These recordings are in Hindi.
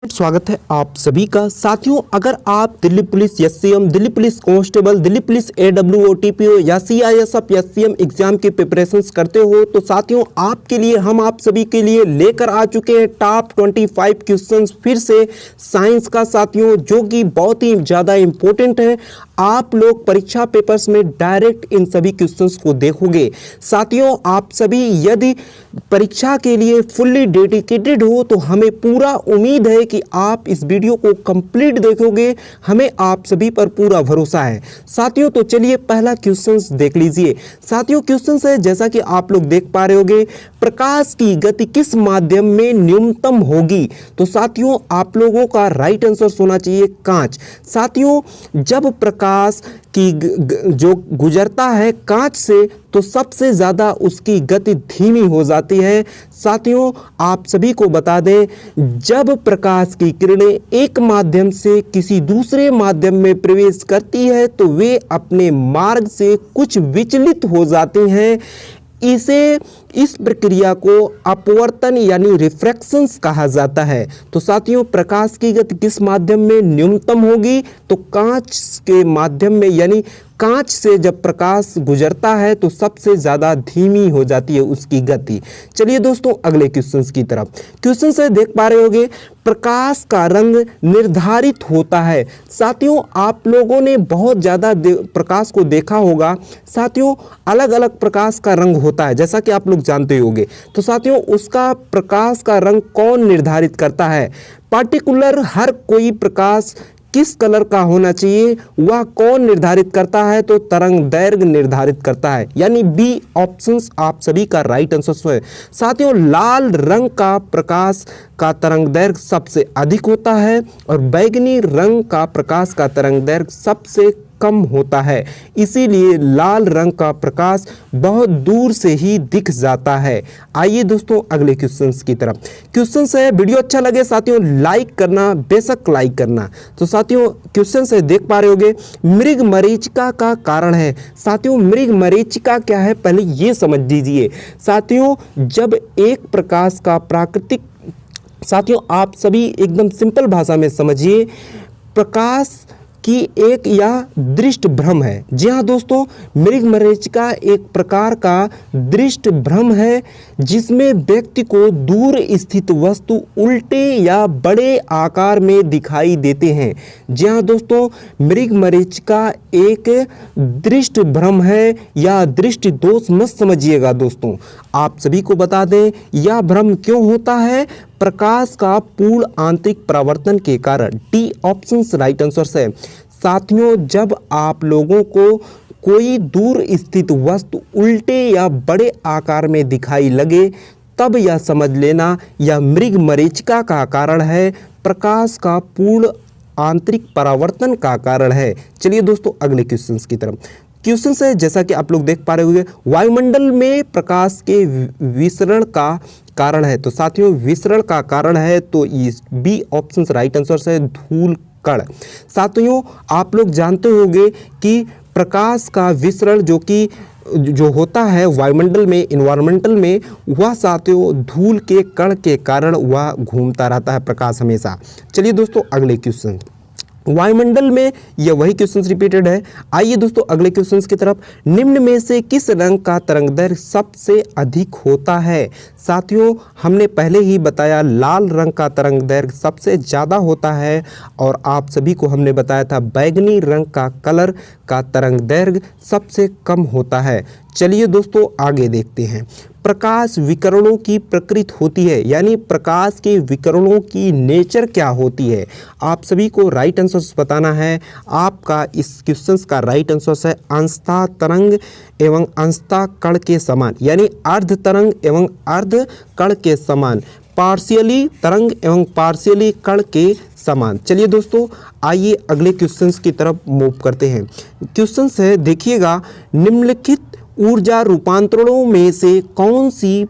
स्वागत है आप सभी का। साथियों, अगर आप Delhi police SCM, Delhi police constable, Delhi police AWO, TPO या सीआईएसएफ एससीएम एग्जाम की प्रिपरेशंस करते हो तो साथियों आपके लिए हम आप सभी के लिए लेकर आ चुके हैं टॉप 25 क्वेश्चंस फिर से साइंस का साथियों, जो कि बहुत ही ज़्यादा इंपॉर्टेंट है। आप लोग परीक्षा पेपर्स में डायरेक्ट इन सभी क्वेश्चंस को देखोगे। साथियों, आप सभी यदि परीक्षा के लिए फुल्ली डेडिकेटेड हो तो हमें पूरा उम्मीद है कि आप इस वीडियो को कंप्लीट देखोगे। हमें आप सभी पर पूरा भरोसा है साथियों। तो चलिए पहला क्वेश्चंस देख लीजिए। साथियों, क्वेश्चंस है जैसा कि आप लोग देख पा रहे होंगे, प्रकाश की गति किस माध्यम में न्यूनतम होगी? तो साथियों आप लोगों का राइट आंसर होना चाहिए कांच। साथियों, जब प्रकाश की जो गुजरता है कांच से तो सबसे ज़्यादा उसकी गति धीमी हो जाती है। साथियों, आप सभी को बता दें, जब प्रकाश की किरणें एक माध्यम से किसी दूसरे माध्यम में प्रवेश करती है तो वे अपने मार्ग से कुछ विचलित हो जाते हैं। इस प्रक्रिया को अपवर्तन यानी रिफ्रैक्शंस कहा जाता है। तो साथियों, प्रकाश की गति किस माध्यम में न्यूनतम होगी? तो कांच के माध्यम में, यानी कांच से जब प्रकाश गुजरता है तो सबसे ज़्यादा धीमी हो जाती है उसकी गति। चलिए दोस्तों अगले क्वेश्चंस की तरफ। क्वेश्चन से देख पा रहे होंगे, प्रकाश का रंग निर्धारित होता है। साथियों, आप लोगों ने बहुत ज़्यादा प्रकाश को देखा होगा। साथियों, अलग अलग प्रकाश का रंग होता है जैसा कि आप लोग जानते होंगे। तो साथियों, उसका प्रकाश का रंग कौन निर्धारित करता है? पार्टिकुलर हर कोई प्रकाश किस कलर का होना चाहिए वह कौन निर्धारित करता है? तो तरंग दैर्घ्य निर्धारित करता है, यानी बी ऑप्शंस आप सभी का राइट आंसर है। साथियों, लाल रंग का प्रकाश का तरंग दैर्घ्य सबसे अधिक होता है और बैंगनी रंग का प्रकाश का तरंग दैर्घ्य सबसे कम होता है। इसीलिए लाल रंग का प्रकाश बहुत दूर से ही दिख जाता है। आइए दोस्तों अगले क्वेश्चंस की तरफ। क्वेश्चन है, वीडियो अच्छा लगे साथियों लाइक करना, बेशक लाइक करना। तो साथियों क्वेश्चन से देख पा रहे होंगे, मृग मरीचिका का कारण है। साथियों, मृग मरीचिका क्या है पहले ये समझ लीजिए। साथियों, जब एक प्रकाश का प्राकृतिक, साथियों आप सभी एकदम सिंपल भाषा में समझिए, प्रकाश की एक यह दृष्ट भ्रम है। जी हाँ दोस्तों, मृगमरीचिका एक प्रकार का दृष्ट भ्रम है जिसमें व्यक्ति को दूर स्थित वस्तु उल्टे या बड़े आकार में दिखाई देते हैं। जी हाँ दोस्तों, मृगमरीचिका एक दृष्ट भ्रम है या दृष्टि दोष मत समझिएगा दोस्तों। आप सभी को बता दें यह भ्रम क्यों होता है? प्रकाश का पूर्ण आंतरिक परावर्तन के कारण। डी ऑप्शन राइट आंसर है। साथियों, जब आप लोगों को कोई दूर स्थित वस्तु उल्टे या बड़े आकार में दिखाई लगे तब यह समझ लेना यह मृगमरीचिका का कारण है, प्रकाश का पूर्ण आंतरिक परावर्तन का कारण है। चलिए दोस्तों अगले क्वेश्चन की तरफ। क्वेश्चन है जैसा कि आप लोग देख पा रहे होंगे, वायुमंडल में प्रकाश के विसरण का कारण है। तो साथियों, विसरण का कारण है तो इस बी ऑप्शन राइट आंसर है, धूल कण। साथियों, आप लोग जानते होंगे कि प्रकाश का विसरण जो होता है वायुमंडल में, इन्वायरमेंटल में, वह साथियों धूल के कण के कारण वह घूमता रहता है प्रकाश हमेशा। चलिए दोस्तों अगले क्वेश्चन। वायुमंडल में यह वही क्वेश्चन रिपीटेड है। आइए दोस्तों अगले क्वेश्चन की तरफ। निम्न में से किस रंग का तरंगदैर्घ्य सबसे अधिक होता है? साथियों, हमने पहले ही बताया लाल रंग का तरंगदैर्घ्य सबसे ज़्यादा होता है और आप सभी को हमने बताया था बैंगनी रंग का कलर का तरंगदैर्घ्य सबसे कम होता है। चलिए दोस्तों आगे देखते हैं। प्रकाश विकिरणों की प्रकृति होती है, यानी प्रकाश के विकिरणों की नेचर क्या होती है? आप सभी को राइट आंसर बताना है। आपका इस क्वेश्चन का राइट आंसर है अंशतः तरंग एवं अंशतः कण के समान, यानी अर्ध तरंग एवं अर्ध कण के समान, पार्शियली तरंग एवं पार्शियली कण के समान। चलिए दोस्तों आइए अगले क्वेश्चंस की तरफ मूव करते हैं। क्वेश्चंस है देखिएगा, निम्नलिखित ऊर्जा रूपांतरणों में से कौन सी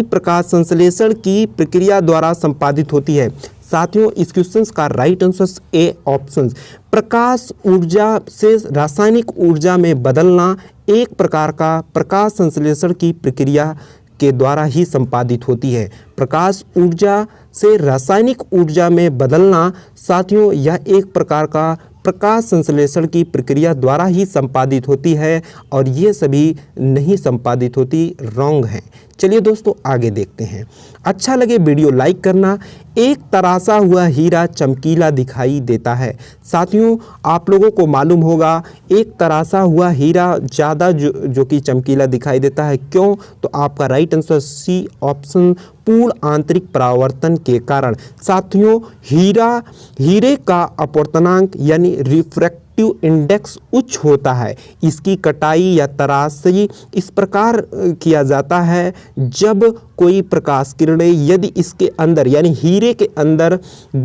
प्रकाश संश्लेषण की प्रक्रिया द्वारा संपादित होती है? साथियों, इस क्वेश्चन का राइट आंसर ए ऑप्शन। प्रकाश ऊर्जा से रासायनिक ऊर्जा में बदलना एक प्रकार का प्रकाश संश्लेषण की प्रक्रिया के द्वारा ही संपादित होती है। प्रकाश ऊर्जा से रासायनिक ऊर्जा में बदलना साथियों यह एक प्रकार का प्रकाश संश्लेषण की प्रक्रिया द्वारा ही संपादित होती है और ये सभी नहीं संपादित होती, रॉन्ग है। चलिए दोस्तों आगे देखते हैं। अच्छा लगे वीडियो लाइक करना। एक तराशा हुआ हीरा चमकीला दिखाई देता है। साथियों आप लोगों को मालूम होगा एक तराशा हुआ हीरा ज़्यादा जो कि चमकीला दिखाई देता है। क्यों? तो आपका राइट आंसर सी ऑप्शन, पूर्ण आंतरिक परावर्तन के कारण। साथियों हीरे का अपवर्तनांक यानी रिफ्रैक्टिव इंडेक्स उच्च होता है। इसकी कटाई या तराशी इस प्रकार किया जाता है जब कोई प्रकाश किरणें यदि इसके अंदर यानी हीरे के अंदर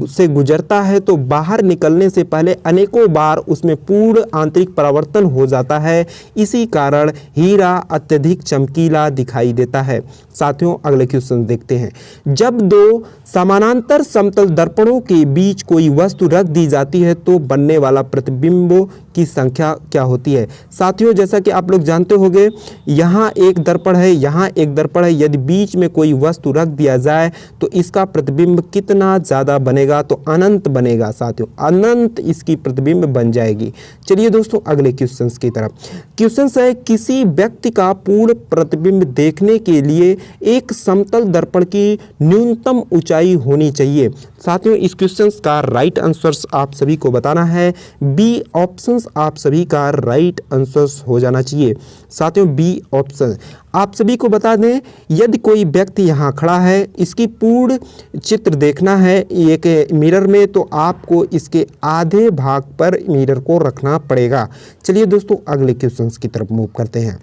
से गुजरता है तो बाहर निकलने से पहले अनेकों बार उसमें पूर्ण आंतरिक परावर्तन हो जाता है। इसी कारण हीरा अत्यधिक चमकीला दिखाई देता है। साथियों अगले क्वेश्चन देखते हैं। जब दो समानांतर समतल दर्पणों के बीच कोई वस्तु रख दी जाती है तो बनने वाला प्रतिबिंबों की संख्या क्या होती है? साथियों जैसा कि आप लोग जानते होंगे यहाँ एक दर्पण है, यहाँ एक दर्पण है। यदि बीच में कोई वस्तु रख दिया जाए तो इसका प्रतिबिंब कितना ज़्यादा बनेगा? तो अनंत बनेगा। साथियों अनंत इसकी प्रतिबिंब बन जाएगी। चलिए दोस्तों अगले क्वेश्चन की तरफ। क्वेश्चन है किसी व्यक्ति का पूर्ण प्रतिबिंब देखने के लिए एक समतल दर्पण की न्यूनतम ऊंचाई होनी चाहिए। साथियों इस क्वेश्चन का राइट आंसर आप सभी को बताना है। बी ऑप्शन आप सभी का राइट आंसर हो जाना चाहिए। साथियों बी ऑप्शन आप सभी को बता दें, यदि कोई व्यक्ति यहाँ खड़ा है, इसकी पूर्ण चित्र देखना है एक मिरर में, तो आपको इसके आधे भाग पर मिरर को रखना पड़ेगा। चलिए दोस्तों अगले क्वेश्चन की तरफ मूव करते हैं।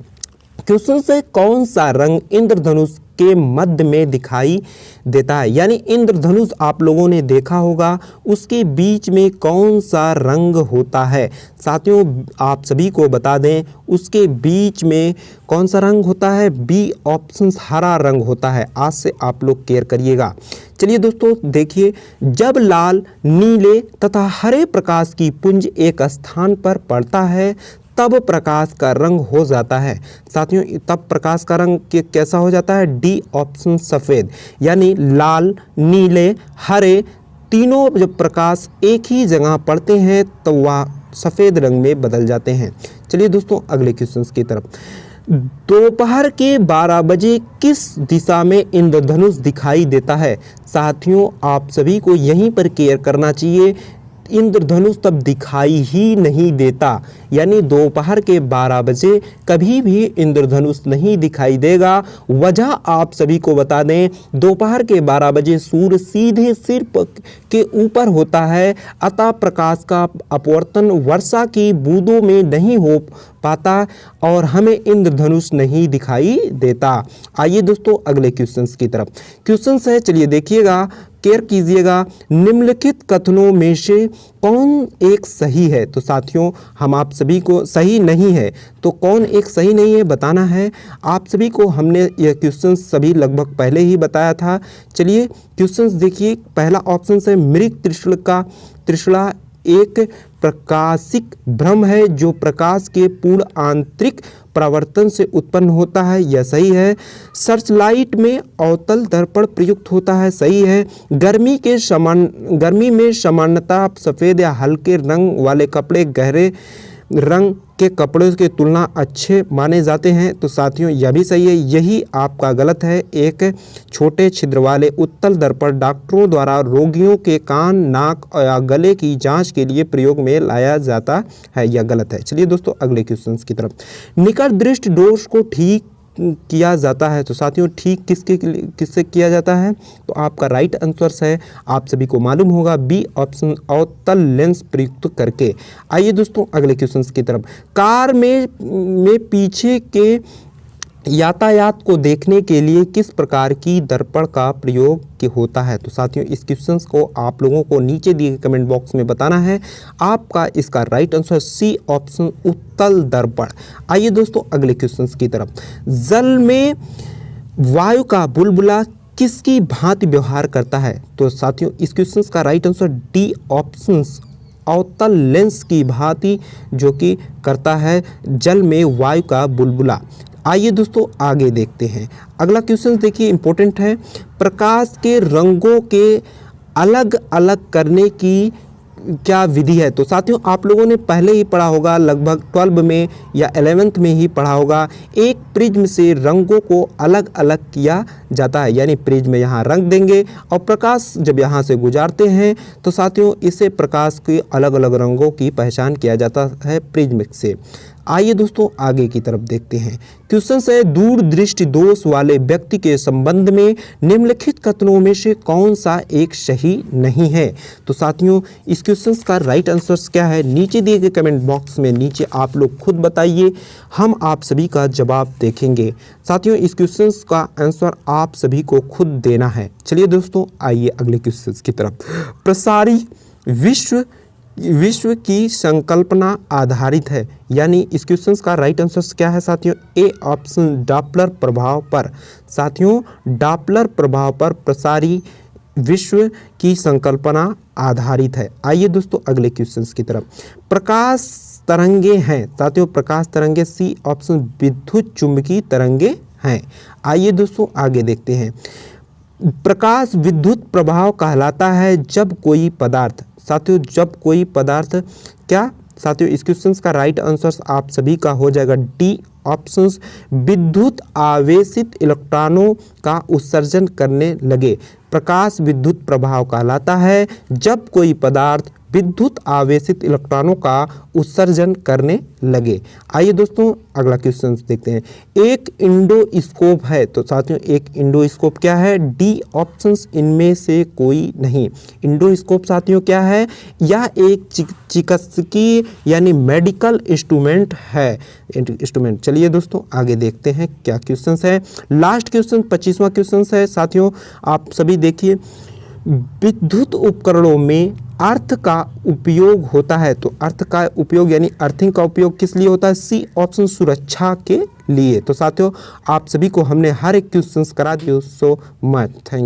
क्वेश्चन से कौन सा रंग इंद्रधनुष के मध्य में दिखाई देता है? यानी इंद्रधनुष आप लोगों ने देखा होगा, उसके बीच में कौन सा रंग होता है? साथियों आप सभी को बता दें उसके बीच में कौन सा रंग होता है? बी ऑप्शन हरा रंग होता है। आज से आप लोग केयर करिएगा। चलिए दोस्तों देखिए, जब लाल, नीले तथा हरे प्रकाश की पुंज एक स्थान पर पड़ता है तब प्रकाश का रंग हो जाता है। साथियों तब प्रकाश का रंग कैसा हो जाता है? डी ऑप्शन सफ़ेद। यानी लाल, नीले, हरे तीनों जब प्रकाश एक ही जगह पड़ते हैं तो वह सफ़ेद रंग में बदल जाते हैं। चलिए दोस्तों अगले क्वेश्चन की तरफ। दोपहर के 12 बजे किस दिशा में इंद्रधनुष दिखाई देता है? साथियों आप सभी को यहीं पर केयर करना चाहिए। इंद्रधनुष तब दिखाई ही नहीं देता, यानी दोपहर के 12 बजे कभी भी इंद्रधनुष नहीं दिखाई देगा। वजह आप सभी को बता दें, दोपहर के 12 बजे सूर्य सीधे सिर के ऊपर होता है, अतः प्रकाश का अपवर्तन वर्षा की बूंदों में नहीं हो पाता और हमें इंद्रधनुष नहीं दिखाई देता। आइए दोस्तों अगले क्वेश्चंस की तरफ। क्वेश्चंस है, चलिए देखिएगा, केयर कीजिएगा। निम्नलिखित कथनों में से कौन एक सही है? तो साथियों हम आप सभी को सही नहीं है, तो कौन एक सही नहीं है बताना है। आप सभी को हमने यह क्वेश्चन सभी लगभग पहले ही बताया था। चलिए क्वेश्चंस देखिए। पहला ऑप्शन है मृग त्रिशला एक प्रकाशिक भ्रम है जो प्रकाश के पूर्ण आंतरिक परावर्तन से उत्पन्न होता है, यह सही है। सर्चलाइट में अवतल दर्पण प्रयुक्त होता है, सही है। गर्मी में सामान्यतः सफ़ेद या हल्के रंग वाले कपड़े गहरे रंग के कपड़ों की तुलना अच्छे माने जाते हैं, तो साथियों यह भी सही है। यही आपका गलत है। एक छोटे छिद्र वाले उत्तल दर्पण डॉक्टरों द्वारा रोगियों के कान, नाक या गले की जांच के लिए प्रयोग में लाया जाता है, यह गलत है। चलिए दोस्तों अगले क्वेश्चन की तरफ। निकट दृष्टि दोष को ठीक किया जाता है, तो साथियों ठीक किससे किया जाता है? तो आपका राइट आंसर है, आप सभी को मालूम होगा, बी ऑप्शन अवतल लेंस प्रयुक्त करके। आइए दोस्तों अगले क्वेश्चन की तरफ। कार में पीछे के यातायात को देखने के लिए किस प्रकार की दर्पण का प्रयोग होता है? तो साथियों इस क्वेश्चन को आप लोगों को नीचे दिए गए कमेंट बॉक्स में बताना है। आपका इसका राइट आंसर सी ऑप्शन उत्तल दर्पण। आइए दोस्तों अगले क्वेश्चन की तरफ। जल में वायु का बुलबुला किसकी भांति व्यवहार करता है? तो साथियों इस क्वेश्चन का राइट आंसर डी ऑप्शन अवतल लेंस की भांति जो कि करता है जल में वायु का बुलबुला। आइए दोस्तों आगे देखते हैं। अगला क्वेश्चन देखिए इंपॉर्टेंट है, प्रकाश के रंगों के अलग अलग करने की क्या विधि है। तो साथियों आप लोगों ने पहले ही पढ़ा होगा, लगभग 12 में या 11th में ही पढ़ा होगा, एक प्रिज्म से रंगों को अलग अलग किया जाता है। यानी प्रिज्म में यहाँ रंग देंगे और प्रकाश जब यहाँ से गुजारते हैं तो साथियों इससे प्रकाश के अलग अलग रंगों की पहचान किया जाता है प्रिज्म से। आइए दोस्तों आगे की तरफ देखते हैं। क्वेश्चन है, दूरदृष्टि दोष वाले व्यक्ति के संबंध में निम्नलिखित कथनों में से कौन सा एक सही नहीं है। तो साथियों इस क्वेश्चन का राइट आंसर क्या है, नीचे दिए गए कमेंट बॉक्स में नीचे आप लोग खुद बताइए, हम आप सभी का जवाब देखेंगे। साथियों इस क्वेश्चन का आंसर आप सभी को खुद देना है। चलिए दोस्तों आइए अगले क्वेश्चन की तरफ। प्रसारी विश्व की संकल्पना आधारित है। यानी इस क्वेश्चन का राइट आंसर क्या है साथियों, ए ऑप्शन डॉपलर प्रभाव पर। साथियों डॉपलर प्रभाव पर प्रसारी विश्व की संकल्पना आधारित है। आइए दोस्तों अगले क्वेश्चन की तरफ। प्रकाश तरंगे हैं। साथियों प्रकाश तरंगे, सी ऑप्शन विद्युत चुंबकीय तरंगे हैं। आइए दोस्तों आगे देखते हैं। प्रकाश विद्युत प्रभाव कहलाता है जब कोई पदार्थ, साथियों जब कोई पदार्थ क्या, साथियों इस क्वेश्चन का राइट आंसर आप सभी का हो जाएगा डी ऑप्शन विद्युत आवेशित इलेक्ट्रॉनों का उत्सर्जन करने लगे। प्रकाश विद्युत प्रभाव कहलाता है जब कोई पदार्थ विद्युत आवेशित इलेक्ट्रॉनों का उत्सर्जन करने लगे। आइए दोस्तों अगला क्वेश्चन देखते हैं। एक इंडोस्कोप है। तो साथियों एक इंडोस्कोप क्या है, डी ऑप्शंस इनमें से कोई नहीं। इंडोस्कोप साथियों क्या है, यह एक चिकित्सकीय यानी मेडिकल इंस्ट्रूमेंट है, इंस्ट्रूमेंट। चलिए दोस्तों आगे देखते हैं क्या क्वेश्चन है। लास्ट क्वेश्चन 25वां क्वेश्चन है साथियों, आप सभी देखिए। विद्युत उपकरणों में अर्थ का उपयोग होता है। तो अर्थ का उपयोग यानी अर्थिंग का उपयोग किस लिए होता है, सी ऑप्शन सुरक्षा के लिए। तो साथियों आप सभी को हमने हर एक क्वेश्चन करा दिया। So much thank